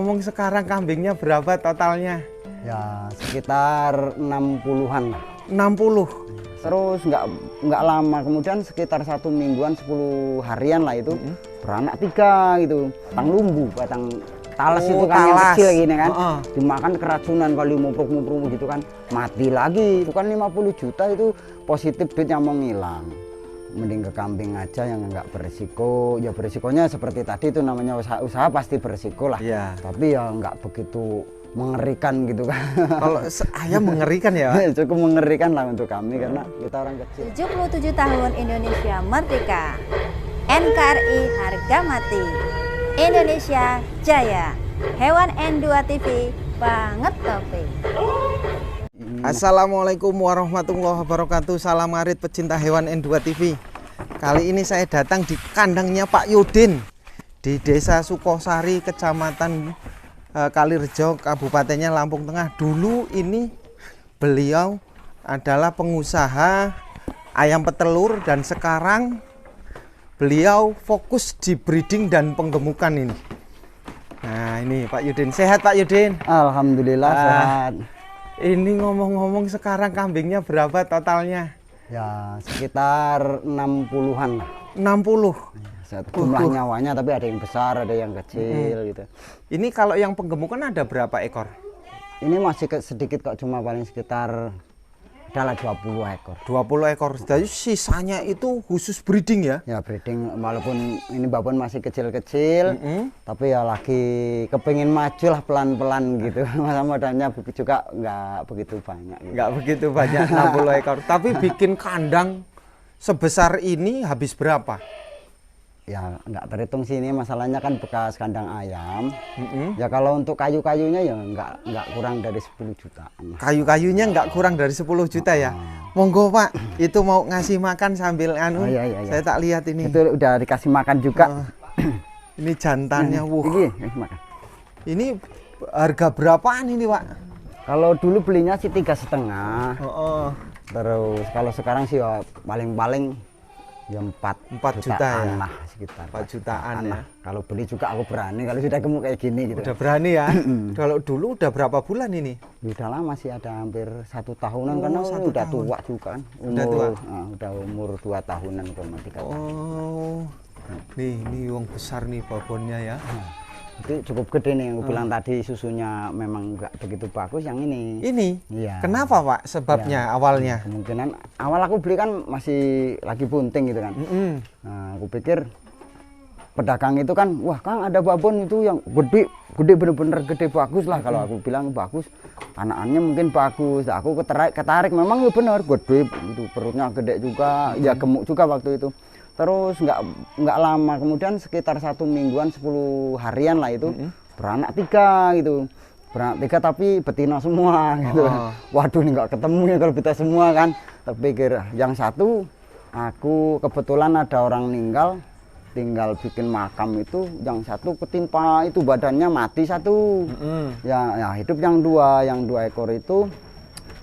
ngomong-ngomong sekarang kambingnya berapa totalnya? Ya sekitar 60-an lah. 60. Terus nggak lama kemudian sekitar 1 mingguan 10 harian lah itu beranak 3 gitu. Batang lumbu, batang talas itu kan yang kecil gini kan. Dimakan keracunan kali mupruk-mupruk gitu kan. Mati lagi. Itu kan 50 juta itu positif duitnya mau ngilang. Mending ke kambing aja yang nggak berisiko. Ya berisikonya seperti tadi itu namanya usaha pasti berisiko lah. Iya. Tapi ya nggak begitu mengerikan gitu kan. Kalau ayam mengerikan ya, Pak? Cukup mengerikan lah untuk kami karena kita orang kecil. 77 tahun Indonesia Merdeka. NKRI harga mati. Indonesia Jaya. Hewan N2 TV banget topik. Assalamualaikum warahmatullahi wabarakatuh. Salam arit pecinta hewan N2 TV. Kali ini saya datang di kandangnya Pak Yudin di Desa Sukosari, Kecamatan Kalirejo, Kabupatennya Lampung Tengah. Dulu ini beliau adalah pengusaha ayam petelur dan sekarang beliau fokus di breeding dan penggemukan ini. Nah ini Pak Yudin, sehat Pak Yudin? Alhamdulillah sehat. Ini ngomong-ngomong sekarang kambingnya berapa totalnya? Ya sekitar 60-an lah. 60. Jumlah nyawanya tapi ada yang besar, ada yang kecil gitu. Ini kalau yang penggemukan ada berapa ekor? Ini masih sedikit kok, cuma paling sekitar adalah 20 ekor. 20 ekor. Jadi sisanya itu khusus breeding ya? Ya breeding, walaupun ini babon masih kecil-kecil, tapi ya lagi kepingin maju lah pelan-pelan gitu. Masa modalnya juga nggak begitu banyak. Gitu. Nggak begitu banyak, 60 ekor. Tapi bikin kandang sebesar ini habis berapa? Ya nggak terhitung sih, ini masalahnya kan bekas kandang ayam. Ya kalau untuk kayu-kayunya ya nggak kurang dari 10 juta. Kayu-kayunya nggak kurang dari 10 juta ya? Monggo Pak, itu mau ngasih makan sambil anu. Iya. Saya tak lihat ini. Itu udah dikasih makan juga. Ini jantannya, Ini makan. Ini harga berapaan ini Pak? Kalau dulu belinya sih 3,5. Terus kalau sekarang sih ya paling-paling ya 4 jutaan ya? lah sekitar 4 jutaan ya. Kalau beli juga aku berani kalau sudah gemuk kayak gini gitu. Udah berani ya. Kalau dulu udah berapa bulan ini? Udah lama sih, ada hampir 1 tahunan karena udah tua juga kan. Udah umur 2 tahunan atau 3 tahun. Nih wong besar nih babonnya ya. Itu cukup gede nih yang aku bilang tadi, susunya memang nggak begitu bagus yang ini. Iya. Kenapa Pak sebabnya awalnya? Kemungkinan awal aku beli kan masih lagi bunting gitu kan. Nah, aku pikir pedagang itu kan, wah Kang ada babon itu yang gede bener-bener gede bagus lah. Kalau aku bilang bagus, anakannya mungkin bagus. Nah, aku ketarik memang ya bener gede itu, perutnya gede juga, ya gemuk juga waktu itu. Terus nggak lama kemudian sekitar 1 mingguan 10 harian lah itu beranak 3 gitu. Beranak 3 tapi betina semua gitu. Waduh ini nggak ketemu ya kalau kita semua kan. Terpikir yang satu aku kebetulan ada orang tinggal bikin makam itu, yang satu ketimpa itu badannya mati satu. Ya hidup yang dua ekor itu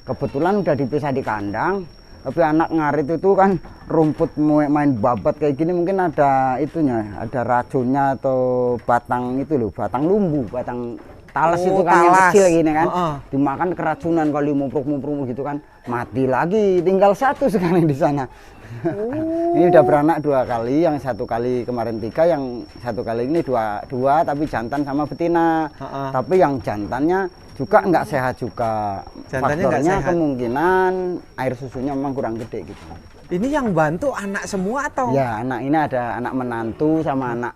kebetulan udah dipisah di kandang. Tapi anak ngarit itu kan rumput main babat kayak gini, mungkin ada itunya, ada racunnya atau batang itu loh, batang lumbu, batang talas itu kan yang kecil gini kan. Dimakan keracunan kali mupruk-mupruk gitu kan. Mati lagi, tinggal satu sekarang di sana. Ini udah beranak 2 kali, yang 1 kali kemarin 3, yang 1 kali ini dua tapi jantan sama betina. Tapi yang jantannya juga nggak sehat juga. Faktornya kemungkinan air susunya memang kurang gede gitu. Ini yang bantu anak semua atau? Ya anak ini ada anak menantu sama anak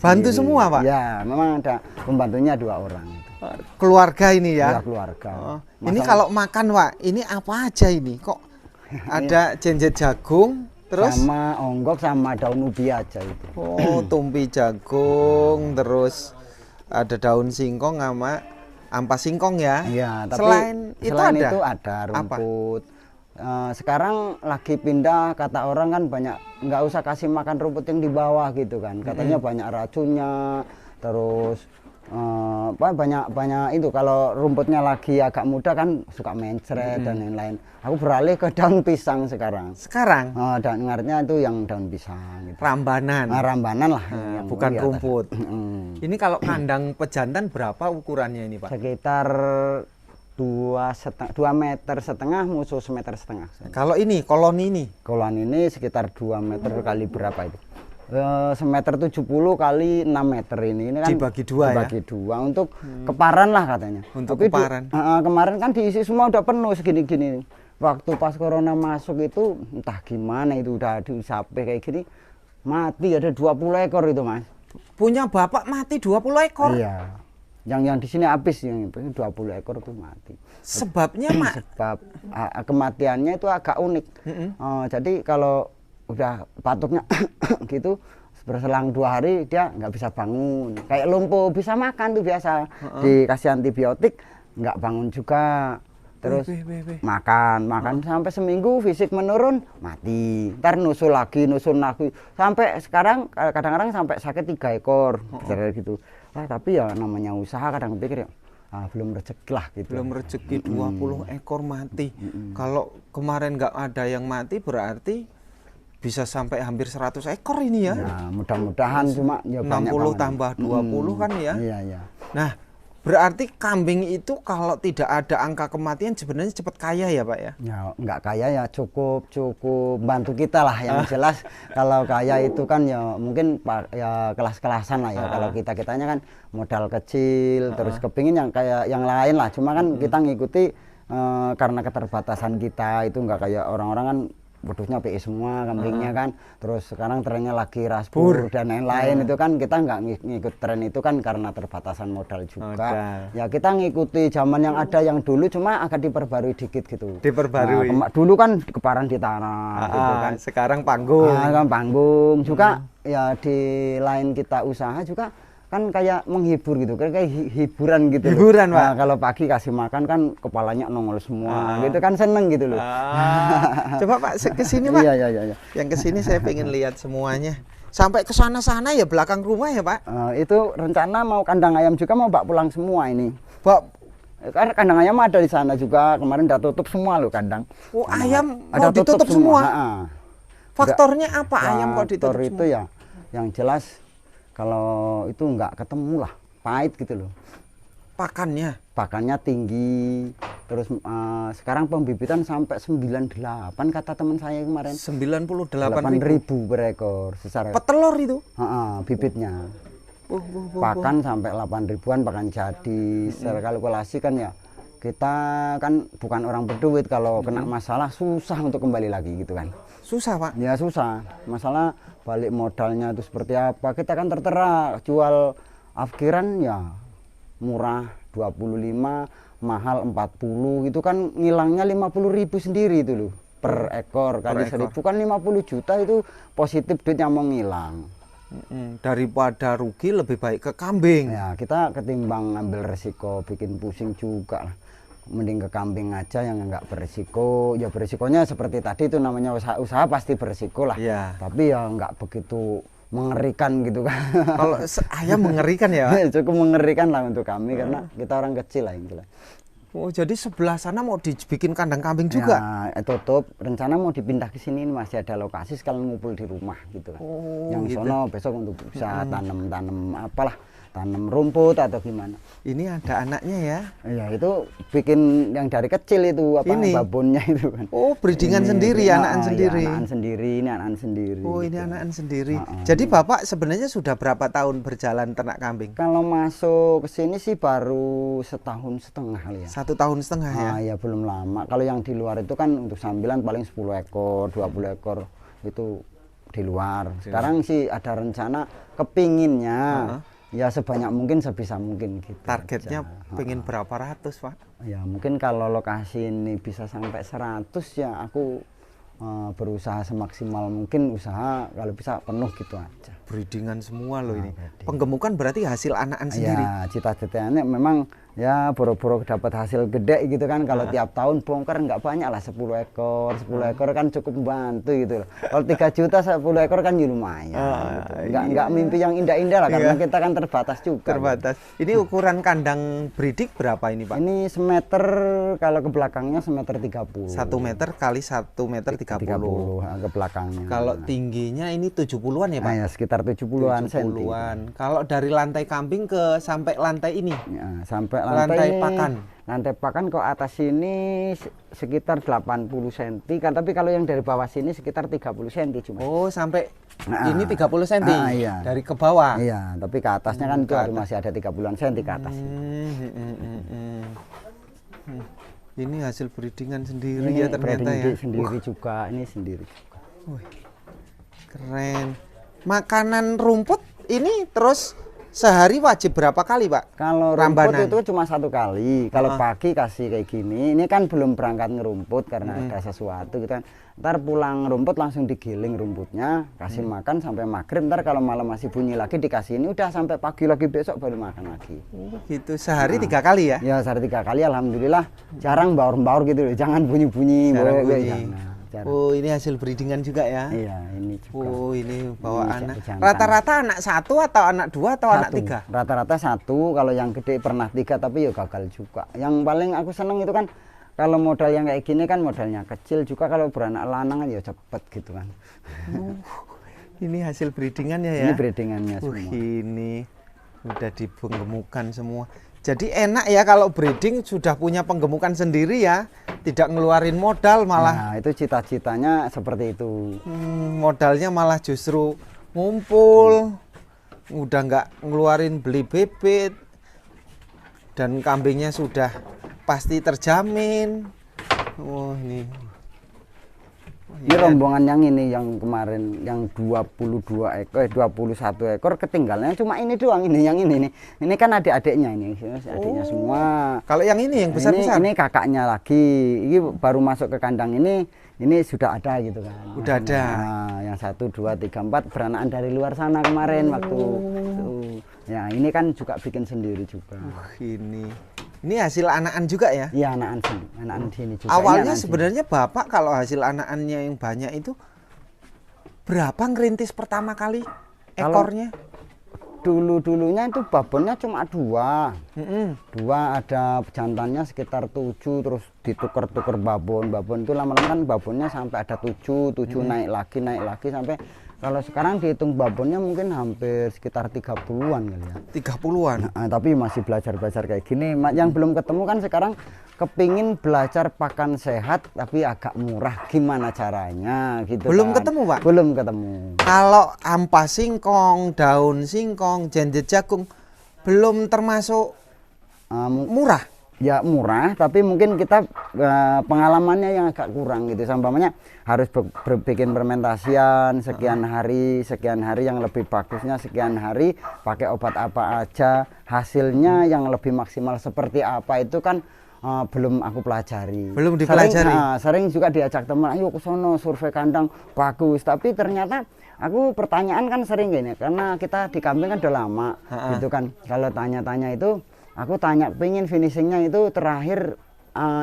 bantu sendiri. Semua Pak? Ya memang ada pembantunya 2 orang. Keluarga ini ya? Ya keluarga. Ini kalau makan Pak, ini apa aja ini? Kok ada jenjet jagung, terus? Sama onggok sama daun ubi aja itu. Tumpi jagung, terus ada daun singkong sama ampas singkong ya? Iya, tapi selain itu ada rumput. Sekarang lagi pindah, kata orang kan banyak, nggak usah kasih makan rumput yang di bawah gitu kan. Katanya banyak racunnya, terus banyak itu kalau rumputnya lagi agak muda kan suka mencret dan lain-lain. Aku beralih ke daun pisang sekarang. Sekarang Dan ngarnya itu yang daun pisang gitu. rambanan. Rambanan lah yang Bukan di atas. rumput. Ini kalau kandang pejantan berapa ukurannya ini, Pak? Sekitar 2,5 meter musuh 1,5 meter. Kalau ini koloni ini Kolon ini sekitar 2 meter kali berapa itu? 1,70 m kali 6 meter ini kan dibagi dua ya? Dibagi dua untuk keparan lah katanya. Untuk Tapi keparan. kemarin kan diisi semua udah penuh segini-gini. Waktu pas corona masuk itu entah gimana itu udah sampai kayak gini mati ada 20 ekor itu Mas. Punya Bapak mati 20 ekor? Iya. Yang di sini habis yang 20 ekor itu mati. Sebabnya Sebab kematiannya itu agak unik. Jadi kalau udah batuknya gitu berselang 2 hari dia nggak bisa bangun, kayak lumpuh. Bisa makan tuh biasa, dikasih antibiotik nggak bangun juga, terus makan sampai seminggu fisik menurun mati, ntar nusul lagi sampai sekarang kadang-kadang sampai sakit 3 ekor gitu. Tapi ya namanya usaha, kadang pikir ya belum rezeki lah gitu. Belum rezeki 20 ekor mati. Kalau kemarin nggak ada yang mati berarti bisa sampai hampir 100 ekor ini ya. Nah, mudah-mudahan cuma ya 60 tambah 20 kan ya. Iya. Nah, berarti kambing itu kalau tidak ada angka kematian sebenarnya cepat kaya ya, Pak ya? Ya nggak kaya ya cukup bantu kita lah yang jelas. Kalau kaya itu kan ya mungkin ya kelas-kelasan lah ya. Kalau kitanya kan modal kecil terus kepingin yang kayak yang lain lah. Cuma kan kita ngikuti karena keterbatasan kita itu nggak kayak orang-orang kan butuhnya PI semua kambingnya kan, terus sekarang trennya lagi rasbur dan lain-lain itu kan kita nggak ngikut tren itu kan karena terbatasan modal juga. Ya kita ngikuti zaman yang ada yang dulu cuma agak diperbarui dikit gitu. Diperbarui. Dulu kan keparan di tanah gitu kan. Sekarang panggung. Kan panggung juga ya di lain kita usaha juga kan kayak menghibur gitu, kayak hiburan gitu. Hiburan, Pak. Kalau pagi kasih makan kan kepalanya nongol semua, gitu kan seneng gitu loh. Coba Pak ke sini Pak. Iya. Yang ke sini saya pengen lihat semuanya. Sampai ke sana-sana ya belakang rumah ya Pak. Itu rencana mau kandang ayam juga mau bawa pulang semua ini. Karena kandang ayam ada di sana juga, kemarin udah tutup semua loh kandang. Oh ayam mau ditutup semua? Faktornya apa ayam kok ditutup semua? Itu ya, yang jelas kalau itu nggak ketemu lah, pahit gitu loh. Pakannya tinggi, terus sekarang pembibitan sampai 98 kata teman saya kemarin. 98.000 per ekor secara petelur itu? Bibitnya. Pakan sampai 8 ribuan pakan jadi. Secara kalkulasi kan ya kita kan bukan orang berduit, kalau kena masalah susah untuk kembali lagi gitu kan. Susah Pak? Ya susah, masalah balik modalnya itu seperti apa. Kita kan tertera jual afkiran ya murah 25, mahal 40, itu kan ngilangnya 50.000 sendiri itu loh per ekor, kali 1.000 kan 50 juta itu positif duitnya mau ngilang. Daripada rugi lebih baik ke kambing. Ya kita ketimbang ngambil resiko bikin pusing juga lah, mending ke kambing aja yang nggak beresiko. Ya beresikonya seperti tadi itu namanya usaha pasti beresiko lah ya. Tapi ya nggak begitu mengerikan gitu kan. Kalau ayam mengerikan ya? Cukup mengerikan lah untuk kami karena kita orang kecil lah intinya. Oh jadi sebelah sana mau dibikin kandang kambing juga? Ya, tutup. Rencana mau dipindah ke sini, masih ada lokasi sekalian ngumpul di rumah gitu kan. Yang gitu. Sono besok untuk bisa tanam apalah, tanam rumput atau gimana. Ini ada anaknya ya? Iya itu bikin yang dari kecil itu apa ini? Babonnya itu kan. Oh breedingan sendiri, anakan sendiri. Ya, anakan sendiri. Oh gitu. Ini anakan sendiri. Jadi Bapak sebenarnya sudah berapa tahun berjalan ternak kambing? Kalau masuk ke sini sih baru 1,5 tahun kali ya. 1,5 tahun ya? Ya belum lama. Kalau yang di luar itu kan untuk sambilan paling 10 ekor, 20 ekor itu di luar. Sekarang sih ada rencana kepinginnya. Ya sebanyak mungkin sebisa mungkin gitu. Targetnya pengen berapa ratus Pak? Ya mungkin kalau lokasi ini bisa sampai 100 ya aku berusaha semaksimal mungkin, usaha kalau bisa penuh gitu aja. Breedingan semua loh ini. Penggemukan berarti hasil anakan sendiri? Ya cita-citanya memang ya boro-boro dapat hasil gede gitu kan. Kalau tiap tahun bongkar nggak banyak lah, 10 ekor 10 ekor kan cukup membantu gitu loh. Kalau 3 juta 10 ekor kan ya lumayan gitu. Nggak mimpi yang indah-indah lah, karena kita kan terbatas juga. Terbatas. Ini ukuran kandang breeding berapa ini Pak? Ini semeter, kalau ke belakangnya semeter 30. 1 meter kali 1 meter 30. Ke belakangnya. Kalau tingginya ini 70-an ya Pak? Nah, ya sekitar 70-an senti. Kalau dari lantai kambing ke sampai lantai ini? Ya, sampai lantai ini, pakan. Lantai pakan ke atas sini sekitar 80 cm kan, tapi kalau yang dari bawah sini sekitar 30 cm cuma. Oh, sampai ini 30 cm iya. dari ke bawah. Iya, tapi ke atasnya kan itu masih ada 30-an cm ke atas. Ini hasil breedingan sendiri ya ternyata ya. Sendiri juga, ini sendiri juga. Keren. Makanan rumput ini terus sehari wajib berapa kali Pak? Kalau rumput itu cuma 1 kali. Kalau pagi kasih kayak gini, ini kan belum berangkat ngerumput karena ada sesuatu gitu kan. Ntar pulang rumput langsung digiling rumputnya, kasih makan sampai maghrib. Ntar kalau malam masih bunyi lagi dikasih ini, udah sampai pagi lagi, besok baru makan lagi. Gitu sehari 3 kali ya? Ya sehari 3 kali, alhamdulillah. Jarang baur-baur gitu loh, jangan bunyi-bunyi. Oh, ini hasil breedingan juga ya? Iya, ini juga. Oh, ini bawa anak. Rata-rata anak 1 atau anak 2 atau anak 3? Rata-rata 1, kalau yang gede pernah 3 tapi ya gagal juga. Yang paling aku seneng itu kan kalau modal yang kayak gini kan modalnya kecil juga, kalau beranak lanang kan ya cepet gitu kan. Ini hasil breedingannya ya? Ini breedingannya semua. Ini udah dipenggemukan semua. Jadi enak ya kalau breeding sudah punya penggemukan sendiri ya, tidak ngeluarin modal malah. Nah, itu cita-citanya seperti itu. Modalnya malah justru ngumpul, udah nggak ngeluarin beli bibit, dan kambingnya sudah pasti terjamin. Oh ini. Ini rombongan yang ini, yang kemarin yang 21 ekor ketinggalannya cuma ini doang, ini yang ini nih. Ini kan adik-adiknya ini, adiknya semua. Kalau yang ini yang besar-besar? Ini kakaknya lagi. Ini baru masuk ke kandang ini sudah ada gitu kan. Udah ada. Nah, yang 1 2 3 4 beranakan dari luar sana kemarin waktu itu. Ya, ini kan juga bikin sendiri juga. Ini hasil anakan juga ya? Iya, anakan sini juga. Awalnya sebenarnya Bapak kalau hasil anakannya yang banyak itu berapa ngerintis pertama kali ekornya? Dulunya itu babonnya cuma 2. 2 ada jantannya sekitar 7, terus ditukar-tukar babon itu lama-lama kan babonnya sampai ada 7 naik lagi sampai kalau sekarang dihitung babonnya mungkin hampir sekitar 30-an kali ya. 30-an? Nah, tapi masih belajar kayak gini. Yang belum ketemu kan sekarang kepingin belajar pakan sehat tapi agak murah, gimana caranya gitu. Belum kan. ketemu Pak? Belum ketemu. Kalau ampas singkong, daun singkong, jenjet jagung belum termasuk murah? Ya murah, tapi mungkin kita pengalamannya yang agak kurang gitu. Sampainya harus bikin fermentasian sekian hari yang lebih bagusnya sekian hari, pakai obat apa aja, hasilnya yang lebih maksimal seperti apa itu kan belum aku pelajari. Belum dipelajari. Sering juga diajak teman, ayo ke sono survei kandang bagus, tapi ternyata aku pertanyaan kan sering gini, karena kita di kambing kan udah lama gitu kan. Kalau tanya-tanya itu aku tanya, pengen finishingnya itu terakhir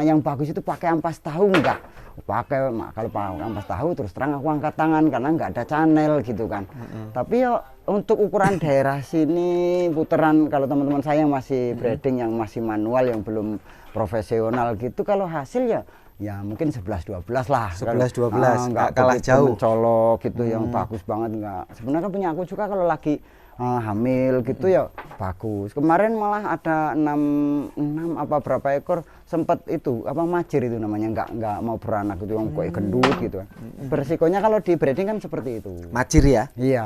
yang bagus itu pakai ampas tahu enggak? Pakai, kalau pakai ampas tahu terus terang aku angkat tangan karena enggak ada channel gitu kan. Tapi ya untuk ukuran daerah sini putaran, kalau teman-teman saya yang masih breeding, yang masih manual, yang belum profesional gitu, kalau hasil ya mungkin 11-12 lah. 11-12 enggak kalah jauh. Mencolok gitu yang bagus banget enggak. Sebenarnya punya aku juga kalau lagi hamil gitu ya bagus. Kemarin malah ada 6 apa berapa ekor sempat itu apa majir itu namanya, nggak mau beranak gitu, yang kayak gendut gitu. Bersikonya kalau di breeding kan seperti itu. Majir ya? Iya.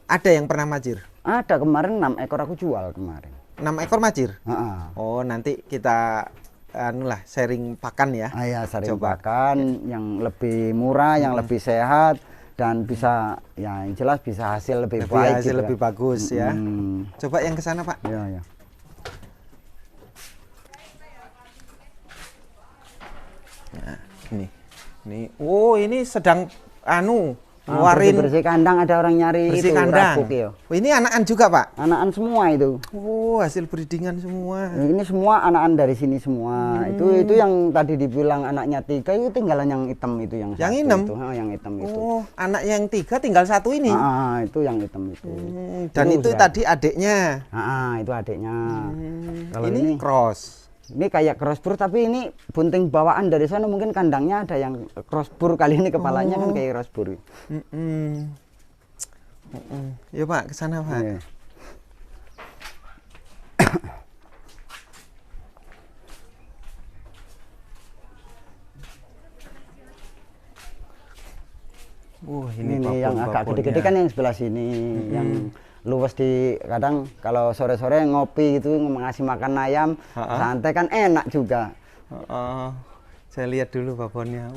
Ada yang pernah majir? Ada, kemarin 6 ekor aku jual kemarin. 6 ekor majir? Oh, nanti kita sharing pakan ya. Ya, sharing pakan yang lebih murah, yang lebih sehat, dan bisa ya yang jelas bisa hasil lebih baik, hasil gitu lebih bagus ya. Coba yang ke sana Pak. Ya. Nah, ini oh ini sedang Ngeluarin bersih kandang, ada orang nyari bersih itu kandang. rabuk ya. Oh, ini anakan juga, Pak? Anakan semua itu. Oh, hasil breedingan semua. Ini semua anakan dari sini semua. Itu yang tadi dibilang anaknya 3 itu tinggalan yang hitam itu yang Yang satu hitam? itu. Yang hitam itu. Oh, anak yang 3 tinggal 1 ini. Itu yang hitam itu. Dan itu ya. tadi adiknya. Itu adiknya. Kalau ini cross. ini kayak crossbur tapi ini bunting bawaan dari sana, mungkin kandangnya ada yang crossbur kali ini, kepalanya kan kayak crossbur. Ya Pak, ke sana Pak. Iya. Ini yang agak gede-gede kan yang sebelah sini, yang luwes di kadang kalau sore-sore ngopi gitu ngasih makan ayam santai kan enak juga. Saya lihat dulu babonnya.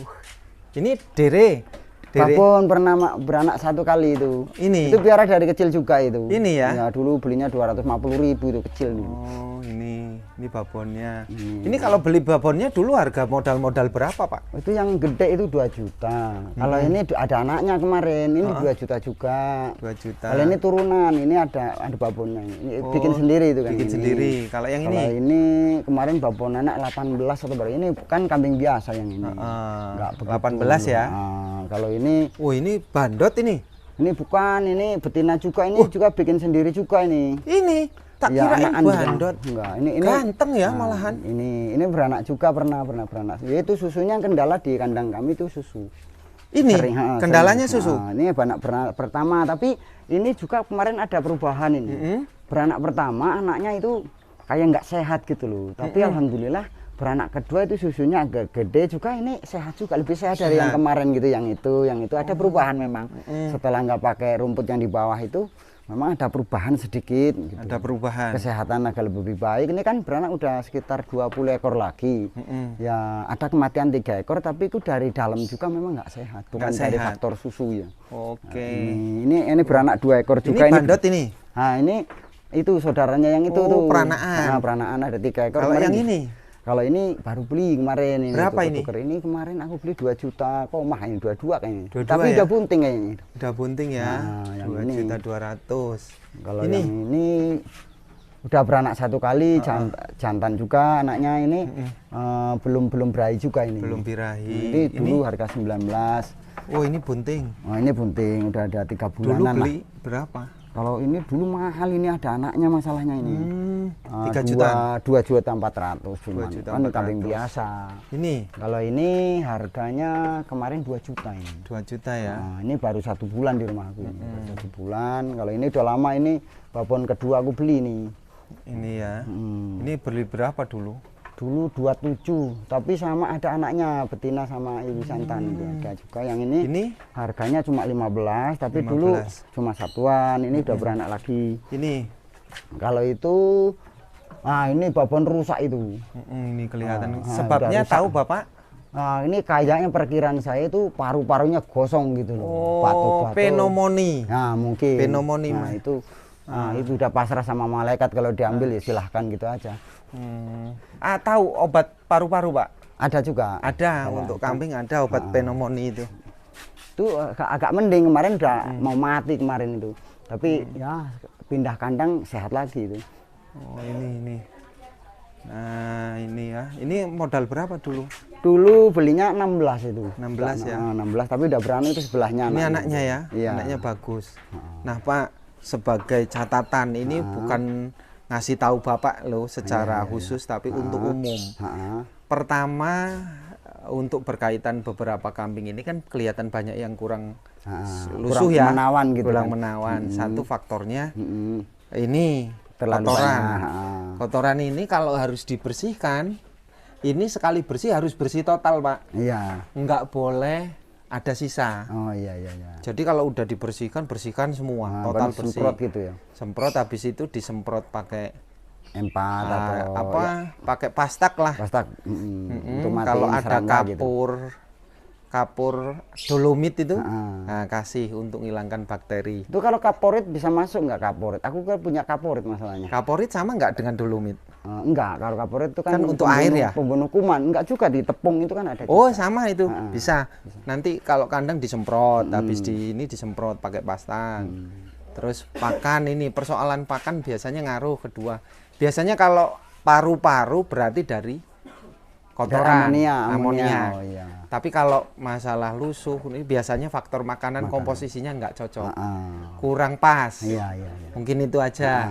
Ini dere. Babon pernah beranak 1 kali itu. Ini. Itu piara dari kecil juga itu. Ini ya? Ya dulu belinya 250.000 itu kecil nih. Oh, ini babonnya. Ini kalau beli babonnya dulu harga modal berapa, Pak? Itu yang gede itu 2 juta. Kalau ini ada anaknya kemarin, ini 2 juta juga. 2 juta. Kalau ini turunan, ini ada babonnya. Ini bikin sendiri itu kan. Bikin ini. sendiri. Kalau yang Kalau ini? ini kemarin babon anak 18 atau berapa? Ini kan kambing biasa yang ini. Enggak begitu. 18 ya. Kalau ini ini bandot ini. Ini bukan, ini betina juga, ini juga bikin sendiri juga ini. Ini tak Ya, kirain anakan bandot. Enggak, ini Ganteng ya malahan. Ini beranak juga, pernah beranak. Yaitu susunya kendala di kandang kami itu susu. Ini kendalanya sering. susu. Ini beranak pertama, tapi ini juga kemarin ada perubahan ini. Beranak pertama anaknya itu kayak nggak sehat gitu loh. Tapi alhamdulillah beranak kedua itu susunya agak gede juga, ini sehat juga, lebih sehat dari yang kemarin gitu. Yang itu ada perubahan memang. Setelah nggak pakai rumput yang di bawah itu, memang ada perubahan sedikit gitu. Ada perubahan. Kesehatan agak lebih baik. Ini kan beranak udah sekitar 20 ekor lagi. Ya ada kematian 3 ekor, tapi itu dari dalam juga memang nggak sehat, bukan dari faktor susu ya. Oke. Ini beranak 2 ekor juga. Ini bandot ini. Nah ini itu saudaranya yang itu tuh. Peranaan. Nah, peranaan ada 3 ekor. Kalau yang ini? Kalau ini baru beli kemarin ini. Berapa ini? Ini kemarin aku beli 2 juta, kok mah ini 22 kayaknya. 22 Tapi ya? udah bunting kayaknya. Udah bunting ya. Nah, yang 2.200.000. Kalau yang ini udah beranak 1 kali, jantan juga anaknya ini. Belum berahi juga ini. Belum birahi. Ini dulu harga 19. Oh, ini bunting. Oh, ini bunting, udah ada 3 Dulu bulanan beli lah. berapa? Kalau ini dulu mahal, ini ada anaknya masalahnya ini. 3 juta. 2.400.000 cuma. 2.400.000. Kan kambing biasa. Ini Kalau ini harganya kemarin 2 juta ini. 2 juta ya. Nah, ini baru 1 bulan di rumahku ini. Baru 1 bulan. Kalau ini udah lama, ini babon kedua aku beli nih. Ini ya. Ini beli berapa dulu? Dulu 27, tapi sama ada anaknya betina sama ibu jantan itu ada juga. Yang ini harganya cuma 15, tapi 15. dulu cuma satuan. Ini udah beranak lagi. Ini. Kalau itu ini babon rusak itu. Ini kelihatan. Sebabnya tahu Bapak? Nah, ini kayaknya perkiraan saya itu paru-parunya gosong gitu loh. Batuk-batuk. Pneumonia. Nah, mungkin. Pneumonia. Nah, itu udah pasrah sama malaikat, kalau diambil ya silahkan gitu aja. Tahu obat paru-paru, Pak? Ada juga. Ada, untuk kambing ada obat pneumonia itu. Itu agak mending, kemarin udah mau mati kemarin itu. Tapi ya pindah kandang sehat lagi itu. Oh, ini. Nah, ini ya. Ini modal berapa dulu? Dulu belinya 16 itu. 16 ya. 16, tapi udah beranak itu sebelahnya. Ini anaknya ya. Iya. Anaknya bagus. Nah, Pak, sebagai catatan ini bukan ngasih tahu Bapak loh secara khusus, tapi untuk umum. Pertama, untuk berkaitan beberapa kambing ini kan kelihatan banyak yang kurang lusuh ya, menawan gitu, kurang kan. menawan. Satu faktornya ini Terlalu kotoran. banyak. Kotoran ini kalau harus dibersihkan, ini sekali bersih harus bersih total, Pak. Iya. Nggak boleh ada sisa. Oh iya. Jadi kalau udah dibersihkan, bersihkan semua, total baru bersih. semprot gitu ya. Semprot, habis itu disemprot pakai M4 atau pakai pastak lah. pastak. Untuk Kalau matiin ada serangga gitu. kapur dolomit itu, nah, kasih untuk menghilangkan bakteri. Itu kalau kaporit bisa masuk nggak kaporit? Aku kan punya kaporit masalahnya. Kaporit sama nggak dengan dolomit? Enggak, kalau kaporit itu kan, untuk air ya? Pembunuh kuman. Enggak juga, di tepung itu kan ada. Oh, juga. sama itu. Bisa. Nanti kalau kandang disemprot, habis ini disemprot pakai pastang. Terus pakan ini, persoalan pakan biasanya ngaruh kedua. Biasanya kalau paru-paru berarti dari kotoran, amonia. Oh, iya. Tapi kalau masalah lusuh ini biasanya faktor makanan komposisinya nggak cocok. Kurang pas. Iya. Mungkin itu aja.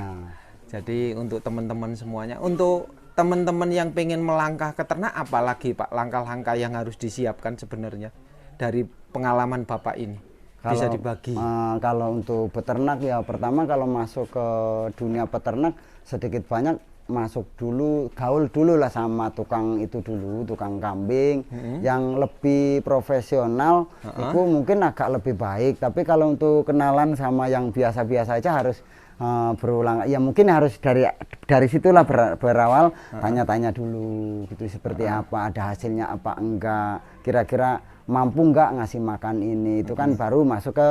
Jadi untuk teman-teman semuanya, untuk teman-teman yang pengen melangkah ke ternak, apalagi Pak langkah-langkah yang harus disiapkan sebenarnya dari pengalaman Bapak ini bisa dibagi. Kalau untuk peternak ya, pertama kalau masuk ke dunia peternak sedikit banyak masuk dulu, gaul dulu lah sama tukang itu dulu, tukang kambing yang lebih profesional. Itu mungkin agak lebih baik. Tapi kalau untuk kenalan sama yang biasa-biasa aja harus berulang, ya mungkin harus dari situlah berawal, tanya-tanya dulu gitu, seperti apa, ada hasilnya apa enggak, kira-kira mampu enggak ngasih makan ini, itu kan baru masuk ke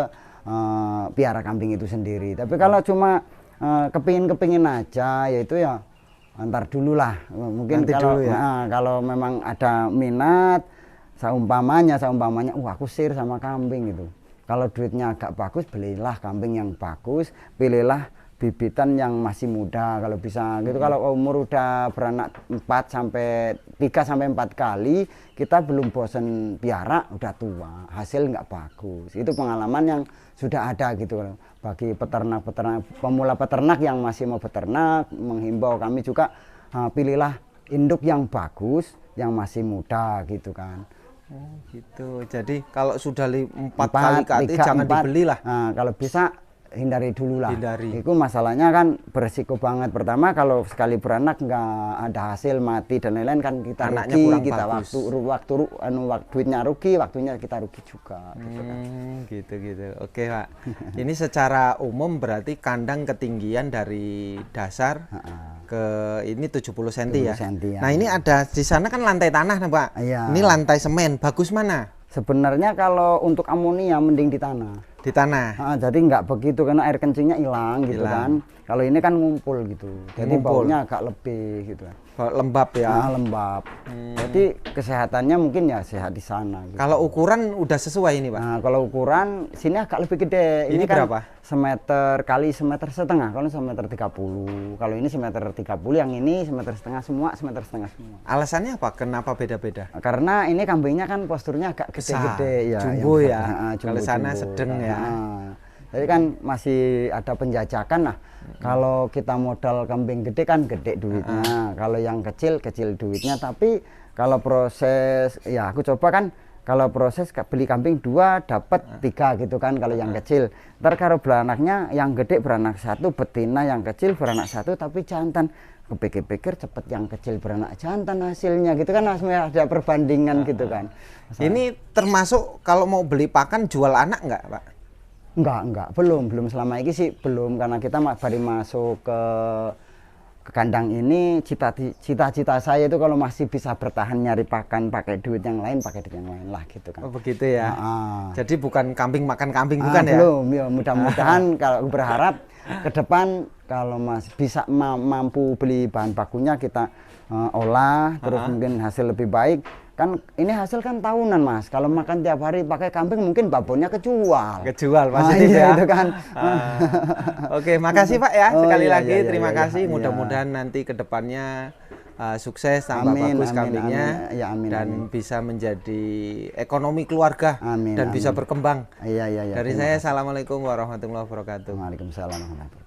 piara kambing itu sendiri. Tapi kalau cuma kepingin aja, yaitu ya antar dulu lah, mungkin nanti kalau dulu ya. Kalau memang ada minat, seumpamanya aku sir sama kambing gitu. Kalau duitnya agak bagus, belilah kambing yang bagus, pilihlah bibitan yang masih muda kalau bisa gitu. Kalau umur udah beranak 3 sampai 4 kali, kita belum bosen piara, udah tua, hasil nggak bagus. Itu pengalaman yang sudah ada gitu. Bagi peternak-peternak, pemula peternak yang masih mau beternak, menghimbau kami juga pilihlah induk yang bagus, yang masih muda gitu kan. Oh gitu. Jadi kalau sudah 4 kali KT jangan dibeli lah. Kalau bisa hindari dulu lah. Itu masalahnya kan beresiko banget. Pertama kalau sekali beranak nggak ada hasil, mati dan lain-lain kan kita anaknya rugi, kurang kita bagus. waktu duitnya rugi, waktunya kita rugi juga. Gitu. Oke Pak. Ini secara umum berarti kandang ketinggian dari dasar ke ini 70 cm ya. Nah ini ada di sana kan lantai tanah nah Pak. Iya. Ini lantai semen. Bagus mana? Sebenarnya kalau untuk amonia mending di tanah. Di tanah. Jadi nggak begitu karena air kencingnya hilang gitu kan. Kalau ini kan ngumpul gitu. Jadi baunya agak lebih gitu. Lembab ya. Lembab. Jadi kesehatannya mungkin ya sehat di sana. Gitu. Kalau ukuran udah sesuai ini Pak? Kalau ukuran sini agak lebih gede. Ini kan berapa? Semeter kali 1,5 meter. Kalau semeter 30. Kalau ini semeter 30, yang ini semeter setengah semua, semeter setengah semua. Alasannya apa? Kenapa beda-beda? Karena ini kambingnya kan posturnya agak gede-gede ya. Jumbo ya. Kalau sana sedang ya. Jadi kan masih ada penjajakan lah. Kalau kita modal kambing gede kan gede duitnya. Kalau yang kecil duitnya. Tapi kalau proses ya aku coba kan, kalau proses beli kambing 2 dapat 3 gitu kan kalau yang kecil. Ntar kalau beranaknya yang gede beranak 1, betina yang kecil beranak 1 tapi jantan. Kepikir-pikir cepet yang kecil beranak jantan hasilnya gitu kan, ada perbandingan gitu kan. Ini termasuk kalau mau beli pakan jual anak nggak Pak? Enggak, belum selama ini sih belum, karena kita baru masuk ke kandang ini. Cita-cita saya itu kalau masih bisa bertahan nyari pakan pakai duit yang lain lah gitu kan. Oh begitu ya. Jadi bukan kambing makan kambing bukan ya? Belum, ya mudah-mudahan kalau berharap ke depan kalau bisa mampu beli bahan bakunya kita olah, terus mungkin hasil lebih baik. Kan ini hasil kan tahunan Mas. Kalau makan tiap hari pakai kambing mungkin babonnya kejual positif ya. Itu kan. Oke, makasih Pak ya. Sekali lagi terima kasih. Mudah-mudahan nanti ke depannya sukses, tambah bagus kambingnya, dan bisa menjadi ekonomi keluarga dan bisa berkembang. Iya. Dari saya, assalamualaikum warahmatullahi wabarakatuh. Waalaikumsalam warahmatullahi wabarakatuh.